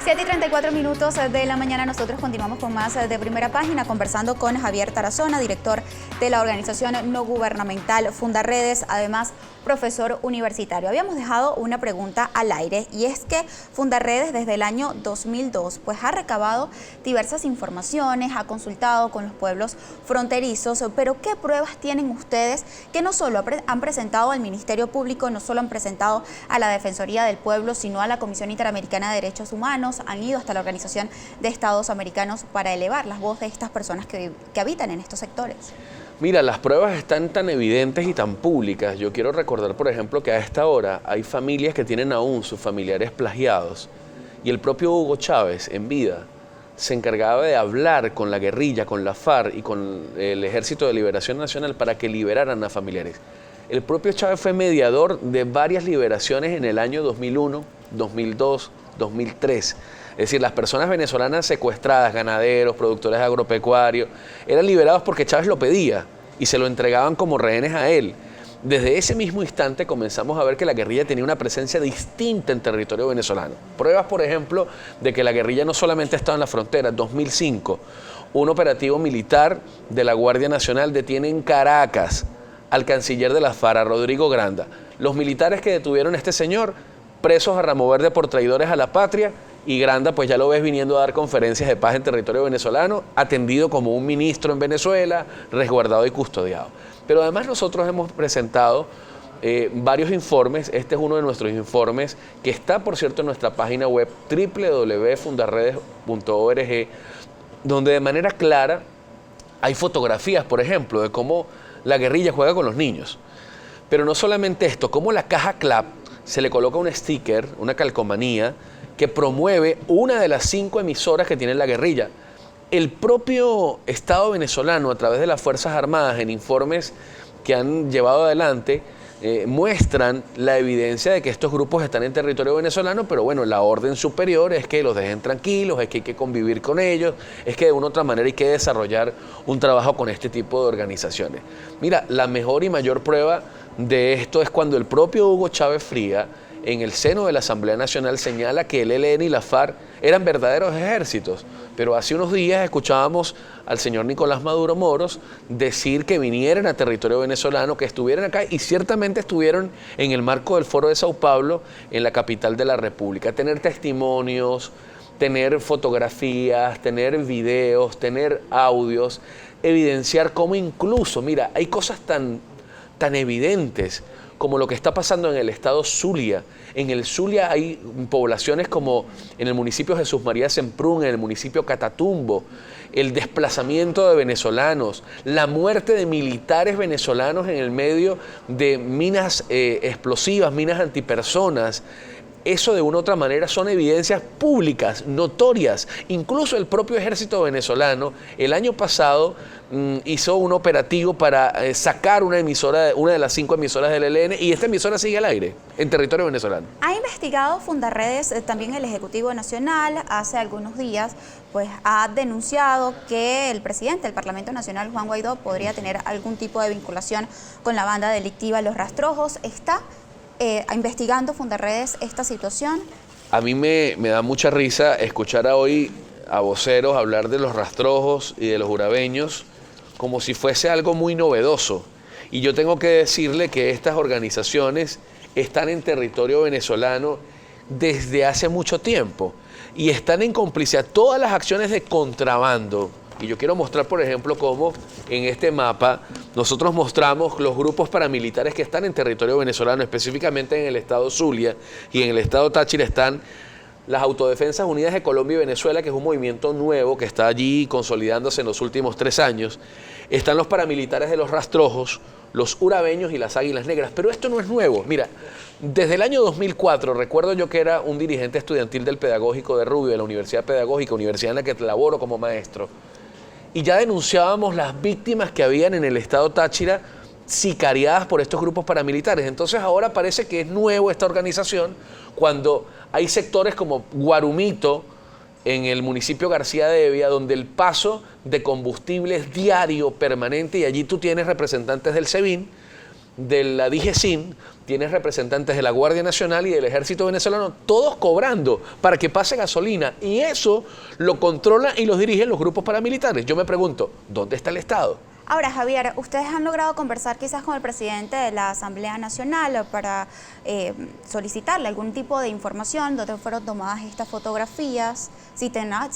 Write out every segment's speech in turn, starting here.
7:34 de la mañana, nosotros continuamos con más de Primera Página, conversando con Javier Tarazona, director de la organización no gubernamental Fundaredes, además profesor universitario. Habíamos dejado una pregunta al aire, y es que Fundaredes desde el año 2002 pues ha recabado diversas informaciones, ha consultado con los pueblos fronterizos, pero ¿qué pruebas tienen ustedes que no solo han presentado al Ministerio Público, no solo han presentado a la Defensoría del Pueblo, sino a la Comisión Interamericana de Derechos Humanos, han ido hasta la Organización de Estados Americanos para elevar las voces de estas personas que habitan en estos sectores? Mira, las pruebas están tan evidentes y tan públicas. Yo quiero recordar, por ejemplo, que a esta hora hay familias que tienen aún sus familiares plagiados, y el propio Hugo Chávez, en vida, se encargaba de hablar con la guerrilla, con la FARC y con el Ejército de Liberación Nacional para que liberaran a familiares. El propio Chávez fue mediador de varias liberaciones en el año 2001, 2002, 2003. Es decir, las personas venezolanas secuestradas, ganaderos, productores agropecuarios, eran liberados porque Chávez lo pedía y se lo entregaban como rehenes a él. Desde ese mismo instante comenzamos a ver que la guerrilla tenía una presencia distinta en territorio venezolano. Pruebas, por ejemplo, de que la guerrilla no solamente estaba en la frontera. En 2005, un operativo militar de la Guardia Nacional detiene en Caracas al canciller de la FARC, a Rodrigo Granda. Los militares que detuvieron a este señor, presos a ramo verde por traidores a la patria, y Granda pues ya lo ves viniendo a dar conferencias de paz en territorio venezolano, atendido como un ministro en Venezuela, resguardado y custodiado. Pero además nosotros hemos presentado varios informes. Este es uno de nuestros informes que está, por cierto, en nuestra página web www.fundaredes.org, donde de manera clara hay fotografías, por ejemplo, de cómo la guerrilla juega con los niños. Pero no solamente esto, cómo la caja CLAP se le coloca un sticker, una calcomanía, que promueve una de las 5 emisoras que tiene la guerrilla. El propio Estado venezolano, a través de las Fuerzas Armadas, en informes que han llevado adelante, muestran la evidencia de que estos grupos están en territorio venezolano, pero bueno, la orden superior es que los dejen tranquilos, es que hay que convivir con ellos, es que de una u otra manera hay que desarrollar un trabajo con este tipo de organizaciones. Mira, la mejor y mayor prueba de esto es cuando el propio Hugo Chávez Fría, en el seno de la Asamblea Nacional, señala que el ELN y la FARC eran verdaderos ejércitos. Pero hace unos días escuchábamos al señor Nicolás Maduro Moros decir que vinieran a territorio venezolano, que estuvieran acá, y ciertamente estuvieron en el marco del Foro de Sao Paulo, en la capital de la República. Tener testimonios, tener fotografías, tener videos, tener audios, evidenciar cómo incluso, mira, hay cosas tan evidentes como lo que está pasando en el estado Zulia. En el Zulia hay poblaciones como en el municipio Jesús María Semprún, en el municipio Catatumbo, el desplazamiento de venezolanos, la muerte de militares venezolanos en el medio de minas explosivas, minas antipersonas. Eso de una u otra manera son evidencias públicas, notorias. Incluso el propio ejército venezolano el año pasado hizo un operativo para sacar una de las 5 emisoras del ELN, y esta emisora sigue al aire en territorio venezolano. ¿Ha investigado Fundaredes también el Ejecutivo Nacional? Hace algunos días pues ha denunciado que el presidente del Parlamento Nacional, Juan Guaidó, podría tener algún tipo de vinculación con la banda delictiva Los Rastrojos. ¿Está investigando Fundaredes esta situación? A mí me da mucha risa escuchar hoy a voceros hablar de los rastrojos y de los urabeños como si fuese algo muy novedoso. Y yo tengo que decirle que estas organizaciones están en territorio venezolano desde hace mucho tiempo y están en complicidad. Todas las acciones de contrabando, y yo quiero mostrar, por ejemplo, cómo en este mapa nosotros mostramos los grupos paramilitares que están en territorio venezolano, específicamente en el estado Zulia y en el estado Táchira están las Autodefensas Unidas de Colombia y Venezuela, que es un movimiento nuevo que está allí consolidándose en los últimos 3 años. Están los paramilitares de los Rastrojos, los urabeños y las Águilas Negras. Pero esto no es nuevo. Mira, desde el año 2004, recuerdo yo que era un dirigente estudiantil del Pedagógico de Rubio, de la Universidad Pedagógica, universidad en la que laboro como maestro, y ya denunciábamos las víctimas que habían en el estado Táchira sicariadas por estos grupos paramilitares. Entonces ahora parece que es nuevo esta organización cuando hay sectores como Guarumito, en el municipio García de Evia, donde el paso de combustible es diario, permanente, y allí tú tienes representantes del SEBIN de la DGCIN, tienes representantes de la Guardia Nacional y del Ejército Venezolano, todos cobrando para que pase gasolina. Y eso lo controlan y los dirigen los grupos paramilitares. Yo me pregunto, ¿dónde está el Estado? Ahora, Javier, ustedes han logrado conversar quizás con el presidente de la Asamblea Nacional para solicitarle algún tipo de información de dónde fueron tomadas estas fotografías, si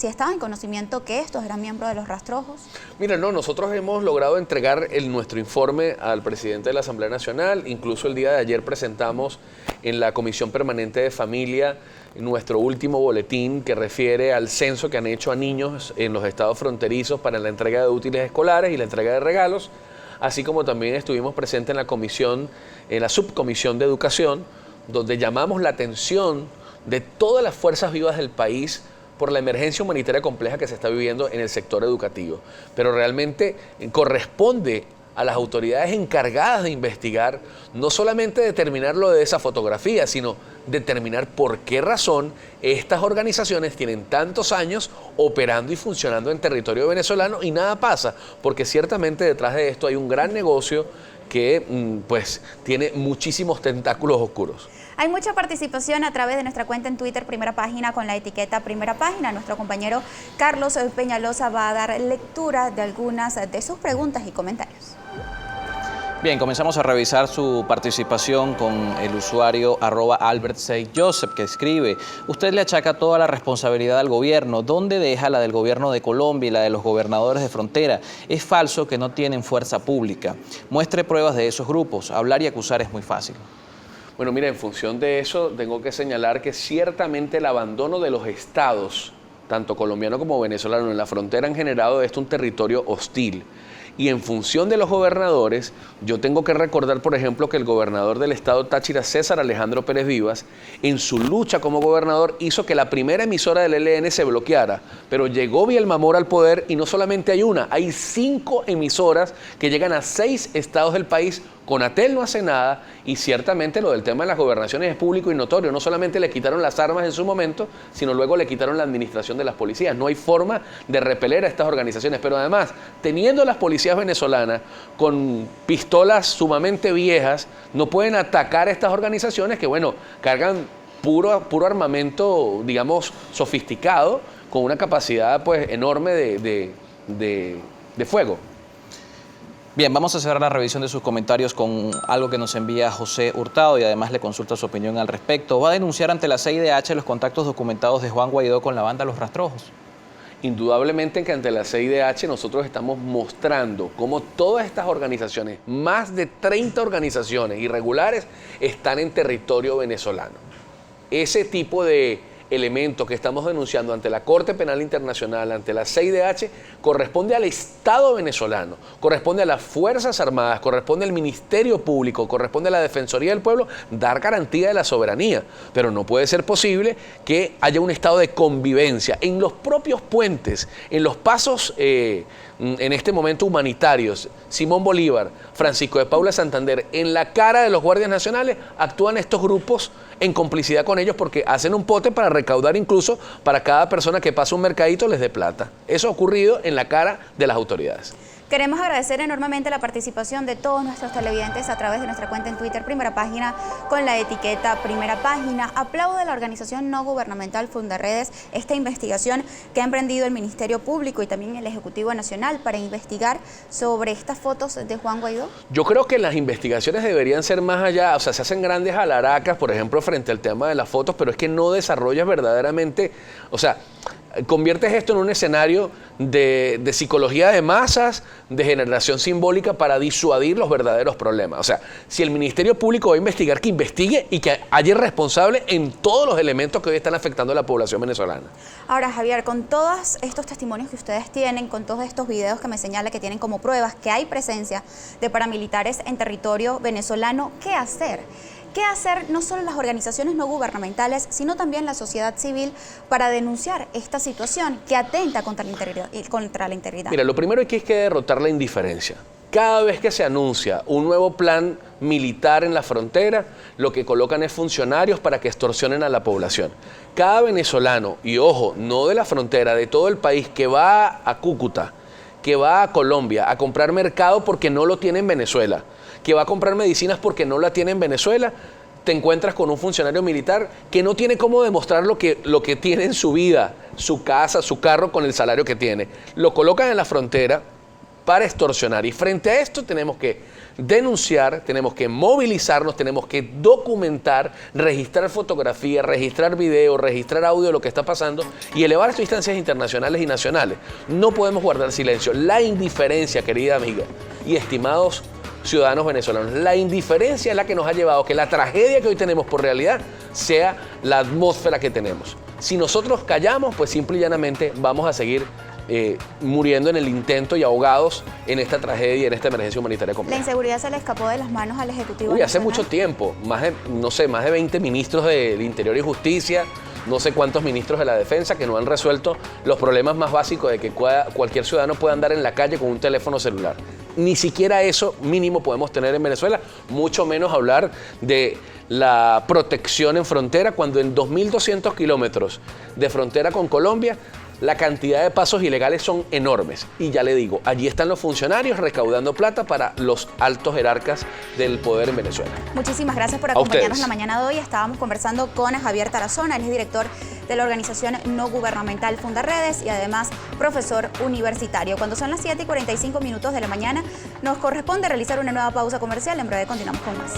estaban en conocimiento que estos eran miembros de los rastrojos. Mira, no, nosotros hemos logrado entregar nuestro informe al presidente de la Asamblea Nacional. Incluso el día de ayer presentamos en la Comisión Permanente de Familia nuestro último boletín que refiere al censo que han hecho a niños en los estados fronterizos para la entrega de útiles escolares y la entrega de regalos, así como también estuvimos presentes en la comisión, en la subcomisión de educación, donde llamamos la atención de todas las fuerzas vivas del país por la emergencia humanitaria compleja que se está viviendo en el sector educativo. Pero realmente corresponde a las autoridades encargadas de investigar, no solamente determinar lo de esa fotografía, sino determinar por qué razón estas organizaciones tienen tantos años operando y funcionando en territorio venezolano y nada pasa, porque ciertamente detrás de esto hay un gran negocio que pues tiene muchísimos tentáculos oscuros. Hay mucha participación a través de nuestra cuenta en Twitter, Primera Página, con la etiqueta Primera Página. Nuestro compañero Carlos Peñalosa va a dar lectura de algunas de sus preguntas y comentarios. Bien, comenzamos a revisar su participación con el usuario @Albert6Joseph, que escribe: usted le achaca toda la responsabilidad al gobierno. ¿Dónde deja la del gobierno de Colombia y la de los gobernadores de frontera? Es falso que no tienen fuerza pública. Muestre pruebas de esos grupos. Hablar y acusar es muy fácil. Bueno, mira, en función de eso tengo que señalar que ciertamente el abandono de los estados, tanto colombiano como venezolano, en la frontera han generado de esto un territorio hostil. Y en función de los gobernadores, yo tengo que recordar, por ejemplo, que el gobernador del estado Táchira, César Alejandro Pérez Vivas, en su lucha como gobernador hizo que la primera emisora del ELN se bloqueara, pero llegó Bielma Mora al poder y no solamente hay una, hay 5 emisoras que llegan a 6 estados del país. Conatel no hace nada y ciertamente lo del tema de las gobernaciones es público y notorio. No solamente le quitaron las armas en su momento, sino luego le quitaron la administración de las policías. No hay forma de repeler a estas organizaciones, pero además, teniendo las policías venezolanas con pistolas sumamente viejas, no pueden atacar a estas organizaciones que, bueno, cargan puro armamento, digamos, sofisticado, con una capacidad pues enorme de fuego. Bien, vamos a cerrar la revisión de sus comentarios con algo que nos envía José Hurtado y además le consulta su opinión al respecto. ¿Va a denunciar ante la CIDH los contactos documentados de Juan Guaidó con la banda Los Rastrojos? Indudablemente que ante la CIDH nosotros estamos mostrando cómo todas estas organizaciones, más de 30 organizaciones irregulares, están en territorio venezolano. Ese tipo de elementos que estamos denunciando ante la Corte Penal Internacional, ante la CIDH, corresponde al Estado venezolano, corresponde a las Fuerzas Armadas, corresponde al Ministerio Público, corresponde a la Defensoría del Pueblo dar garantía de la soberanía. Pero no puede ser posible que haya un estado de convivencia en los propios puentes, en los pasos en este momento humanitarios. Simón Bolívar, Francisco de Paula Santander, en la cara de los guardias nacionales actúan estos grupos en complicidad con ellos porque hacen un pote para recaudar incluso para cada persona que pasa un mercadito les dé plata. Eso ha ocurrido en la cara de las autoridades. Queremos agradecer enormemente la participación de todos nuestros televidentes a través de nuestra cuenta en Twitter, Primera Página, con la etiqueta Primera Página. Aplaude a la organización no gubernamental Fundarredes esta investigación que ha emprendido el Ministerio Público y también el Ejecutivo Nacional para investigar sobre estas fotos de Juan Guaidó. Yo creo que las investigaciones deberían ser más allá, o sea, se hacen grandes alaracas, por ejemplo, frente al tema de las fotos, pero es que no desarrollas verdaderamente, o sea, conviertes esto en un escenario de psicología de masas, de generación simbólica para disuadir los verdaderos problemas. O sea, si el Ministerio Público va a investigar, que investigue y que haya responsable en todos los elementos que hoy están afectando a la población venezolana. Ahora, Javier, con todos estos testimonios que ustedes tienen, con todos estos videos que me señala que tienen como pruebas que hay presencia de paramilitares en territorio venezolano, ¿qué hacer? ¿Qué hacer no solo las organizaciones no gubernamentales, sino también la sociedad civil para denunciar esta situación que atenta contra la integridad? Mira, lo primero que hay que derrotar la indiferencia. Cada vez que se anuncia un nuevo plan militar en la frontera, lo que colocan es funcionarios para que extorsionen a la población. Cada venezolano, y ojo, no de la frontera, de todo el país que va a Cúcuta, que va a Colombia a comprar mercado porque no lo tiene en Venezuela, que va a comprar medicinas porque no la tiene en Venezuela, te encuentras con un funcionario militar que no tiene cómo demostrar lo que tiene en su vida, su casa, su carro, con el salario que tiene. Lo colocan en la frontera para extorsionar. Y frente a esto tenemos que denunciar, tenemos que movilizarnos, tenemos que documentar, registrar fotografías, registrar video, registrar audio de lo que está pasando y elevar esto a instancias internacionales y nacionales. No podemos guardar silencio. La indiferencia, querida amiga y estimados ciudadanos venezolanos, la indiferencia es la que nos ha llevado a que la tragedia que hoy tenemos por realidad sea la atmósfera que tenemos. Si nosotros callamos, pues simple y llanamente vamos a seguir muriendo en el intento y ahogados en esta tragedia, en esta emergencia humanitaria compleja. ¿La inseguridad se le escapó de las manos al Ejecutivo Hace nacional? mucho tiempo, más de 20 ministros del Interior y Justicia, no sé cuántos ministros de la Defensa que no han resuelto los problemas más básicos de que cualquier ciudadano pueda andar en la calle con un teléfono celular. Ni siquiera eso mínimo podemos tener en Venezuela, mucho menos hablar de la protección en frontera, cuando en 2.200 kilómetros de frontera con Colombia la cantidad de pasos ilegales son enormes. Y ya le digo, allí están los funcionarios recaudando plata para los altos jerarcas del poder en Venezuela. Muchísimas gracias por A acompañarnos ustedes. la mañana de hoy. Estábamos conversando con Javier Tarazona, él es director de la organización no gubernamental Fundarredes y además profesor universitario. Cuando son las 7:45 de la mañana, nos corresponde realizar una nueva pausa comercial. En breve continuamos con más.